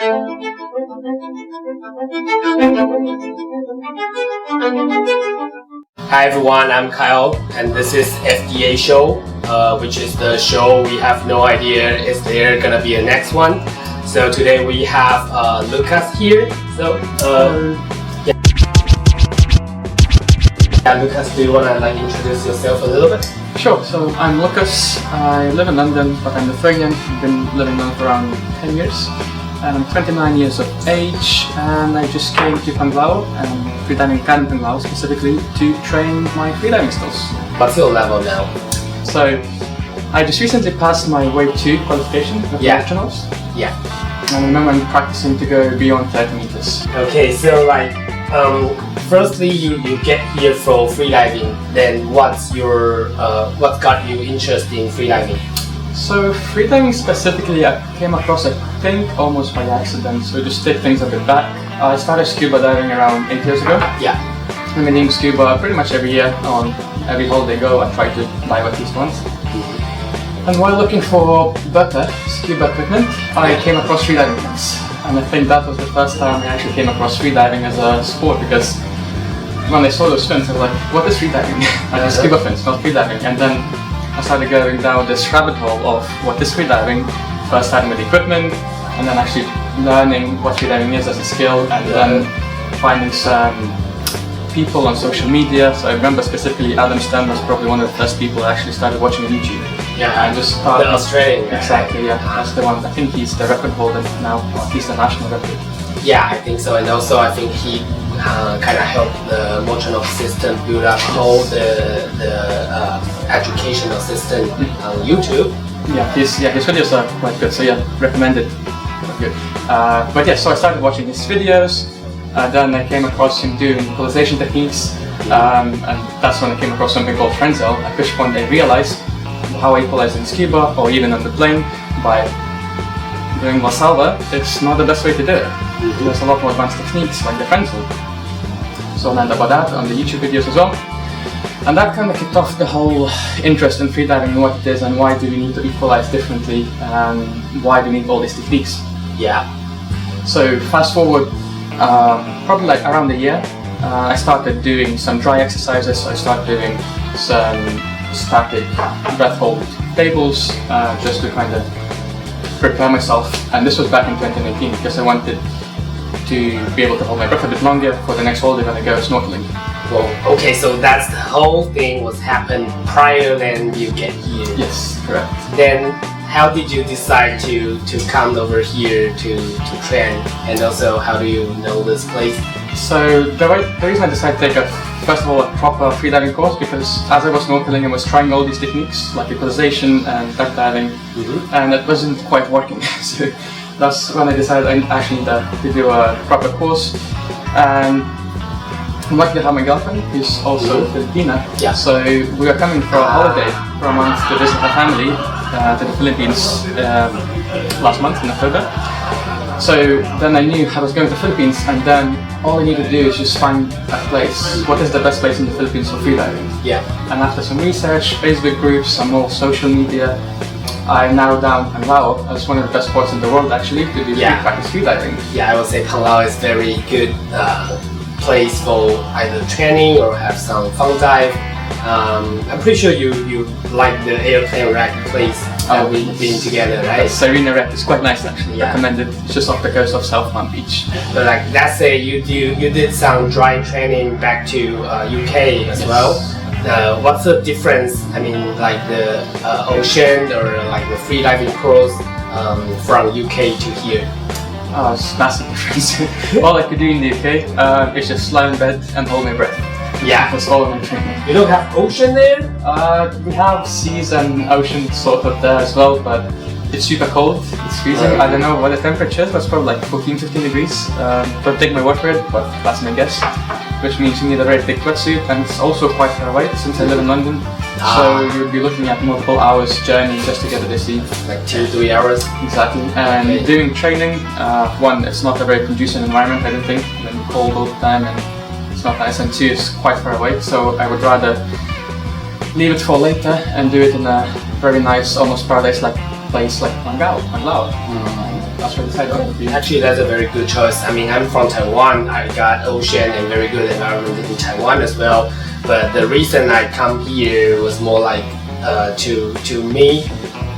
Hi everyone, I'm Kyle, and this is FDA show, which is the show we have no idea is there gonna be a next one. So today we have Lukas here. So Lukas, do you wanna introduce yourself a little bit? Sure. So I'm Lukas. I live in London, but I'm Lithuanian. I've been living in London for around 10 years. And I'm 29 years of age, and I just came to Panglao and freediving academy in Panglao specifically to train my freediving skills. What's your level now? So I just recently passed my Wave 2 qualification with the nationals. Yeah. And I remember I'm practicing to go beyond 30 meters. Okay, so firstly you get here for freediving. Then what got you interested in freediving? So freediving specifically, I came across, I think, almost by accident. So just take things a bit back. I started scuba diving around 8 years ago. Yeah. I've been doing scuba pretty much every year. On every holiday I go, I try to dive at least once. And while looking for better scuba equipment, I came across freediving fins. And I think that was the first time I actually came across freediving as a sport, because when I saw those fins, I was like, what is freediving? Like scuba fins, not freediving. And then I started going down this rabbit hole of what is freediving, first starting with equipment, and then actually learning what freediving is as a skill, and then finding some people on social media. So I remember specifically Adam Stern was probably one of the first people I actually started watching on YouTube. Yeah, and just started. The Australian guy. Exactly, yeah. That's the one. I think he's the record holder now, or at least the national record. Yeah, I think so. And also I think he kind of helped the Mochonov system build up whole the educational system on YouTube. Yeah, his videos are quite good. So yeah, recommended. Quite good. But yeah, so I started watching his videos. Then I came across him doing equalization techniques, and that's when I came across something called Frenzel, at which point I realized how I equalize in scuba or even on the plane by doing Valsalva is not the best way to do it. There's a lot more advanced techniques like the Frenzel. So I learned about that on the YouTube videos as well. And that kind of kicked off the whole interest in freediving and what it is and why do we need to equalize differently and why do we need all these techniques. Yeah. So fast forward probably like around a year, I started doing some dry exercises. So I started doing some static breath hold tables just to kind of prepare myself. And this was back in 2019 because I wanted to be able to hold my breath a bit longer for the next holiday when I go snorkeling. Well, okay, so that's the whole thing was happened prior than you get here. Yes, correct. Then how did you decide to come over here to train, and also how do you know this place? So the reason I decided to take first of all a proper freediving course, because as I was snorkeling I was trying all these techniques like equalization and duck diving, and it wasn't quite working. So that's when I decided I actually need to do a proper course. And I'm lucky to have my girlfriend who's also Filipina. Yeah. So we were coming for a holiday for a month to visit her family to the Philippines last month in October. So then I knew I was going to the Philippines, and then all I needed to do is just find a place. What is the best place in the Philippines for freediving? Yeah. And after some research, Facebook groups, some more social media, I narrowed down Panglao as one of the best spots in the world actually to do practice freediving. Yeah, I would say Panglao is very good place for either training or have some fun dive. I'm pretty sure you like the airplane rack place that we've been together, right? The Serena rack is quite nice actually. Yeah. Recommended. It's just off the coast of South Palm Beach. But like let's say you did some dry training back to UK as well. What's the difference? I mean, like the ocean or like the freediving course from UK to here? Oh, it's massive difference. All I could do in the UK is just lie in bed and hold my breath. Yeah. That's all I'm training. You don't have ocean there? We have seas and ocean sort of there as well, but it's super cold. It's freezing. I don't know what the temperature is, but it's probably like 14-15 degrees. Don't take my word for it, but that's my guess. Which means you need a very thick wetsuit, and it's also quite far away since I live in London. So you'll be looking at multiple hours journey just to get to the sea. Like 2-3 hours? Exactly. And doing training, one, it's not a very conducive environment, I don't think. When you're cold all the time and it's not nice, and two, it's quite far away. So I would rather leave it for later and do it in a very nice, almost paradise-like place like Panglao. that's why I decided to be. Actually, that's a very good choice. I mean, I'm from Taiwan. I got ocean and very good environment in Taiwan as well. But the reason I come here was more like to meet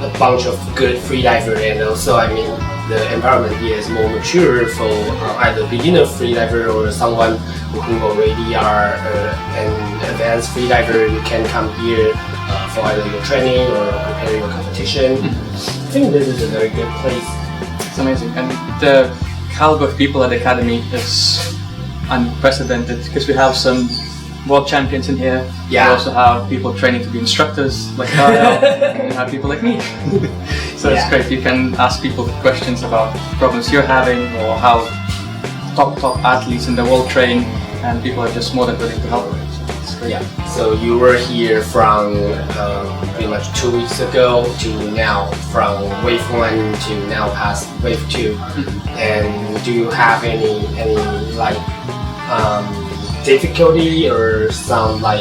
a bunch of good freediver, and also, I mean, the environment here is more mature for either beginner freediver or someone who already are an advanced freediver. You can come here for either your training or preparing your competition. I think this is a very good place. It's amazing, and the caliber of people at the academy is unprecedented because we have some world champions in here. Yeah. We also have people training to be instructors like Kyle, and we have people like me. So it's great. You can ask people questions about problems you're having or how top athletes in the world train, and people are just more than willing to help. So it's great. Yeah. So you were here from pretty much 2 weeks ago to now, from wave 1 to now past wave 2. And do you have any like difficulty or something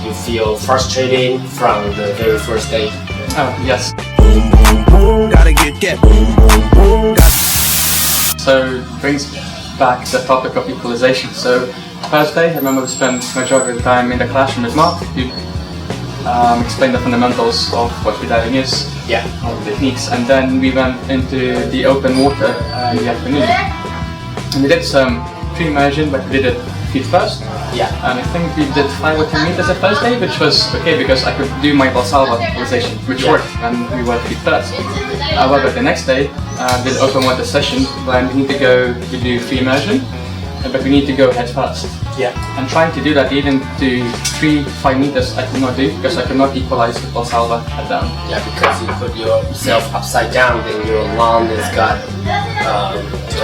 you feel frustrating from the very first day? Oh, yes. Boom, boom, boom, gotta get boom, boom, boom. So brings back the topic of equalization. So first day, I remember we spent majority of the time in the classroom with Mark, who explained the fundamentals of what freediving is, all the techniques, and then we went into the open water in the afternoon. And we did some pre-immersion, but we did it feet first. Yeah. And I think we did 5 or 10 meters the first day, which was okay because I could do my Valsalva equalization, which worked, and we were feet first. However, the next day, we did open water session when we need to go to do free immersion, but we need to go head first. Yeah. And trying to do that even to 3-5 meters I could not do because I could not equalize with Valsalva head down. Yeah, because you put yourself upside down, then your lung is got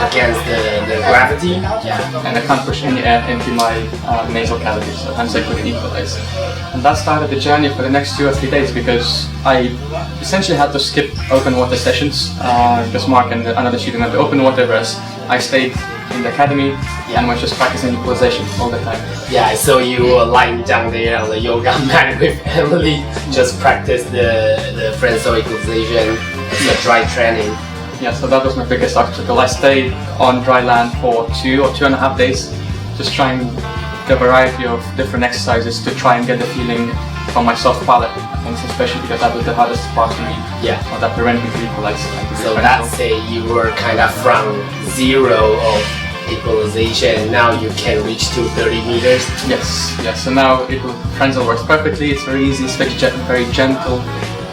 against the gravity. Yeah. And I can't push any air into my nasal cavity, so hence I couldn't equalize. And that started the journey for the next 2 or 3 days because I essentially had to skip open water sessions because Mark and another student went to open water, whereas I stayed in the academy and was just practicing equalization all the time. Yeah, I saw you lying down there on the yoga mat with Emily, just practice the frontal equalization as a dry training. Yeah, so that was my biggest obstacle. I stayed on dry land for 2 or 2.5 days, just trying the variety of different exercises to try and get the feeling from my soft palate. I think especially because that was the hardest part for me. Yeah. Or that prevented me to equalize. So that's say you were kind of from 0 of equalization, now you can reach to 30 meters. Yes. So now Frenzel works perfectly. It's very easy, it's very gentle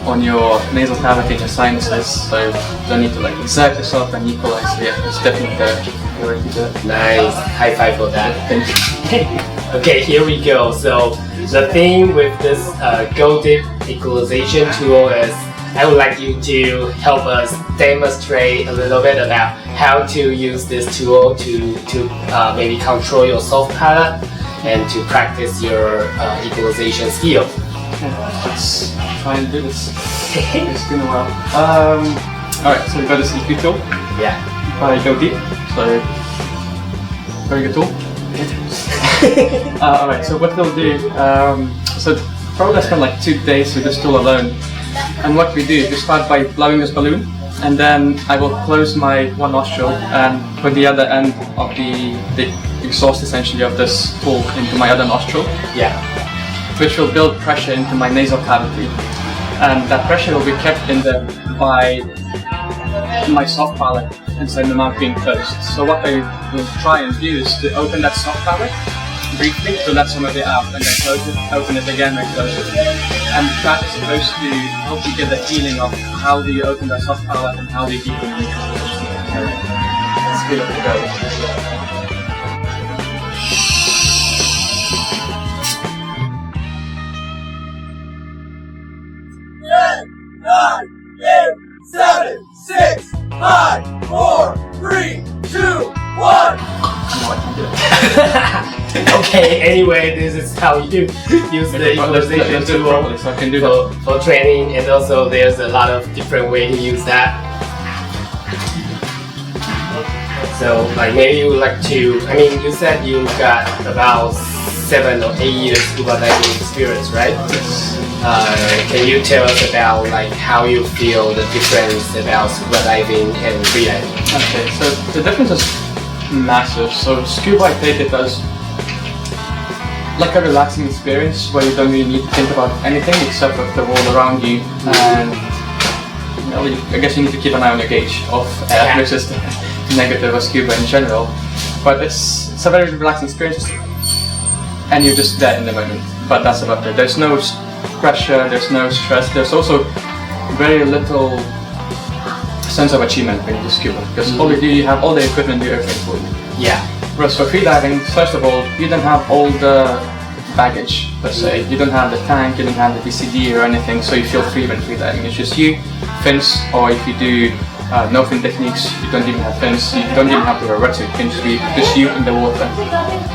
on your nasal cavity and your sinuses, so you don't need to like exert yourself and equalize. So yeah, it's definitely the way to do it. Nice, high five for that. Thank you. Okay, here we go. So the thing with this Go Dip equalization tool is I would like you to help us demonstrate a little bit about how to use this tool to maybe control your soft palate and to practice your equalization skill. Let's try and do this. It's been a while. Alright, so we've got this EP tool. Yeah. By Go Deep. So, very good tool. Alright, so what we'll do, so probably I spent like 2 days with this tool alone. And what we do is we start by blowing this balloon, and then I will close my one nostril and put the other end of the exhaust essentially of this tool into my other nostril. Yeah. Which will build pressure into my nasal cavity, and that pressure will be kept in there by my soft palate inside the mouth being closed. So what I will try and do is to open that soft palate briefly to let some of it out, and then close it, open it again and close it. And that is supposed to help you get the feeling of how do you open that soft palate and how do you deepen it. Let's give it a go. Okay, anyway, this is how you use the equalization tool so I can do that. For training, and also there's a lot of different ways to use that. So like maybe you would like to, I mean you said you got about 7 or 8 years scuba diving experience, right? Can you tell us about like how you feel the difference about scuba diving and freediving? Okay, so the difference is massive. So scuba, I take it as like a relaxing experience where you don't really need to think about anything except for the world around you, and I guess you need to keep an eye on your gauge of air, which is negative of scuba in general. But it's a very relaxing experience, and you're just there in the moment. But that's about it. There's no pressure, there's no stress. There's also very little sense of achievement when you do scuba, because all you do, you have all the equipment, do everything for you. Yeah. Whereas for freediving, first of all, you don't have all the baggage per se. You don't have the tank, you don't have the DCD or anything, so you feel free when freediving. It's just you, fins, or if you do no fin techniques, you don't even have fins, you don't even have to wear a wetsuit, you can just be just you in the water.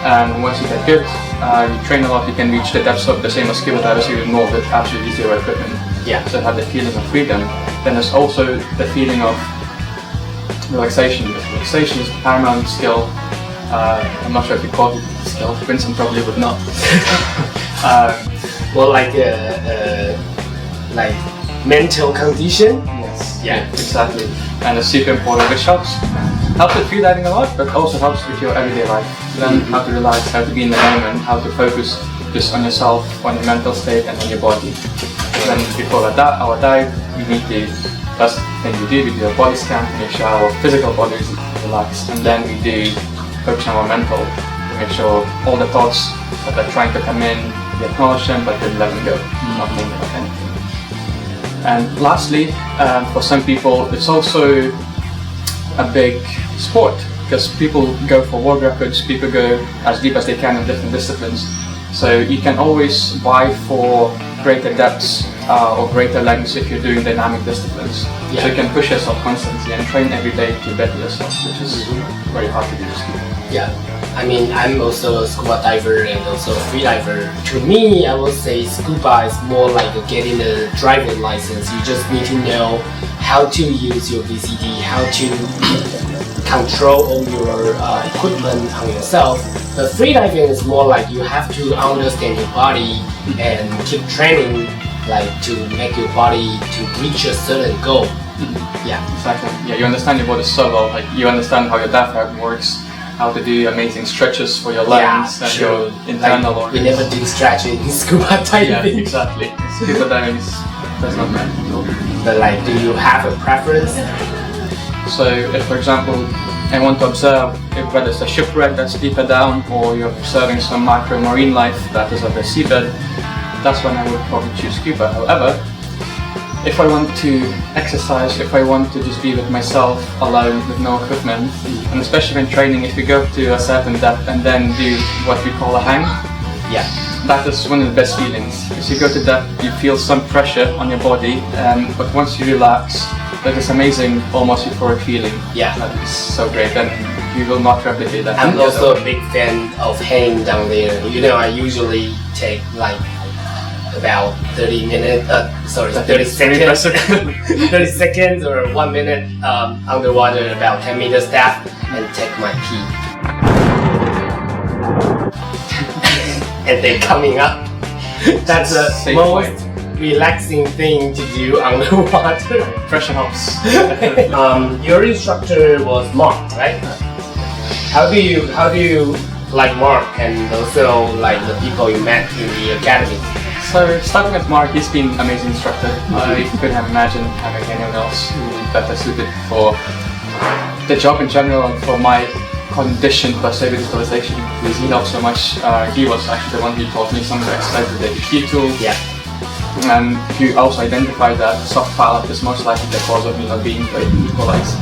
And once you get good, you train a lot, you can reach the depths of the same as scuba divers, even more with absolutely zero equipment. Yeah. So have the feeling of freedom. Then there's also the feeling of relaxation. Relaxation is paramount skill. I'm not sure if you call it skill. Vincent probably would not. More like mental condition. Yes. Yeah. Exactly. And it's super important, which helps with freediving a lot, but also helps with your everyday life. Learn how to relax, how to be in the moment, how to focus just on yourself, on your mental state, and on your body. Then before our dive, we need to, first thing we do a body scan to make sure our physical body is relaxed, and then we do focus on our mental to make sure all the thoughts that are trying to come in, we acknowledge them, but then let them go, not think about anything. And lastly, for some people, it's also a big sport, because people go for world records, people go as deep as they can in different disciplines. So you can always vie for greater depths or greater lengths if you're doing dynamic disciplines. Yeah. So you can push yourself constantly and train every day to better yourself, which is very hard to do with scuba. Yeah. I mean, I'm also a scuba diver and also a freediver. To me, I would say scuba is more like getting a driving license. You just need to know how to use your VCD, how to control all your equipment on yourself. But freediving is more like you have to understand your body and keep training, like to make your body to reach a certain goal. Yeah. Exactly. Yeah, you understand your body so well. Like you understand how your diaphragm works, how to do amazing stretches for your lungs and your internal organs. We never do stretching in scuba diving. Yeah, exactly. Scuba diving does not matter at all. But like, do you have a preference? So if, for example, I want to observe if whether it's a shipwreck that's deeper down or you're observing some macro marine life that is at the seabed, that's when I would probably choose scuba. However, if I want to exercise, if I want to just be with myself alone with no equipment, and especially when training, if you go to a certain depth and then do what we call a hang, Yeah. that is one of the best feelings. Because you go to depth, you feel some pressure on your body, but once you relax, that is amazing, almost euphoric feeling. Yeah. That is so great, and you will not replicate that. I'm also a big fan of hanging down there. You know, I usually take like about 30 minutes, 30 seconds, 30 seconds or 1 minute underwater, about 10 meters depth, and take my pee. And then coming up. That's the most relaxing thing to do underwater. Pressure helps. Your instructor was Mark, right? How do you like Mark and also like the people you met in the academy? So starting with Mark, he's been an amazing instructor. I couldn't have imagined having anyone else better suited for the job in general and for my condition per se with visualization, because he helped so much. He was actually the one who taught me some of the exercises with the HP tool. Yeah. And he also identified that soft palate is most likely the cause of me not being able to equalize.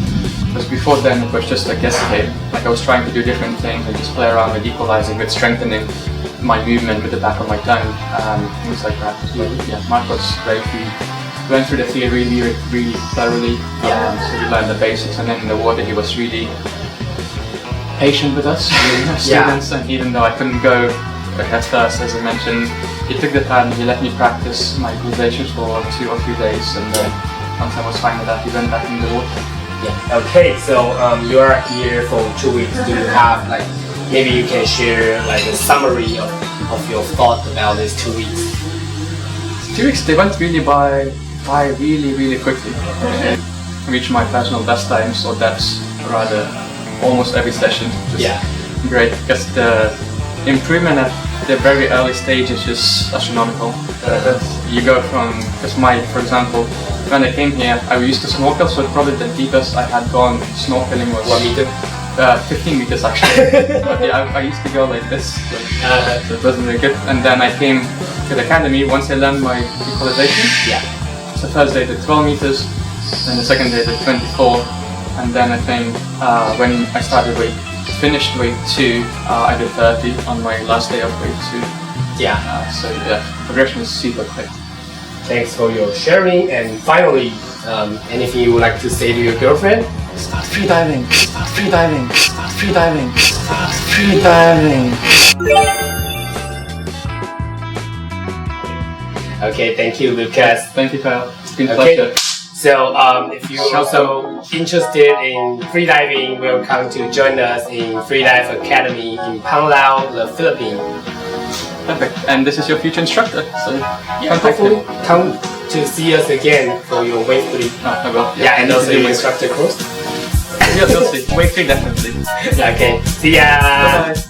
Because before then it was just a guess game. Like I was trying to do different things, I just play around with equalizing, with strengthening my movement with the back of my tongue, things like that. So yeah, Mark was great. He went through the theory really thoroughly. So we learned the basics, and then in the water he was really patient with us, students, and even though I couldn't go at first, as I mentioned, he took the time, he let me practice my visualizations for 2 or 3 days, and then once I was fine with that, he went back in the water. Yeah. Okay, so you are here for 2 weeks. Do you have like, maybe you can share like a summary of of your thought about these 2 weeks? 2 weeks, they went really by really quickly. I reached my personal best times, or depths, rather, almost every session. Just great, because the improvement at the very early stage is just astronomical. You go from, for example, when I came here, I used to snorkel, so probably the deepest I had gone snorkeling was 1 meter. 15 meters actually. But yeah, I used to go like this, so it wasn't very good. And then I came to the academy once I learned my equalization. So first day I did 12 meters, then the second day I did 24, and then I think when I started finished weight 2, I did 30 on my last day of weight 2. So yeah, progression is super quick. Thanks for your sharing. And finally, anything you would like to say to your girlfriend? Start freediving! Start freediving! Start freediving! Start freediving! Okay, thank you, Lucas. Thank you, Kyle. It's been a pleasure. So, if you're also interested in freediving, welcome to join us in Freedive Academy in Panglao, the Philippines. Perfect. And this is your future instructor, so hopefully come to see us again for your wave 3. I will. And also your instructor course. Yeah, we'll see. Wave 3 definitely. Okay, see ya! Bye-bye.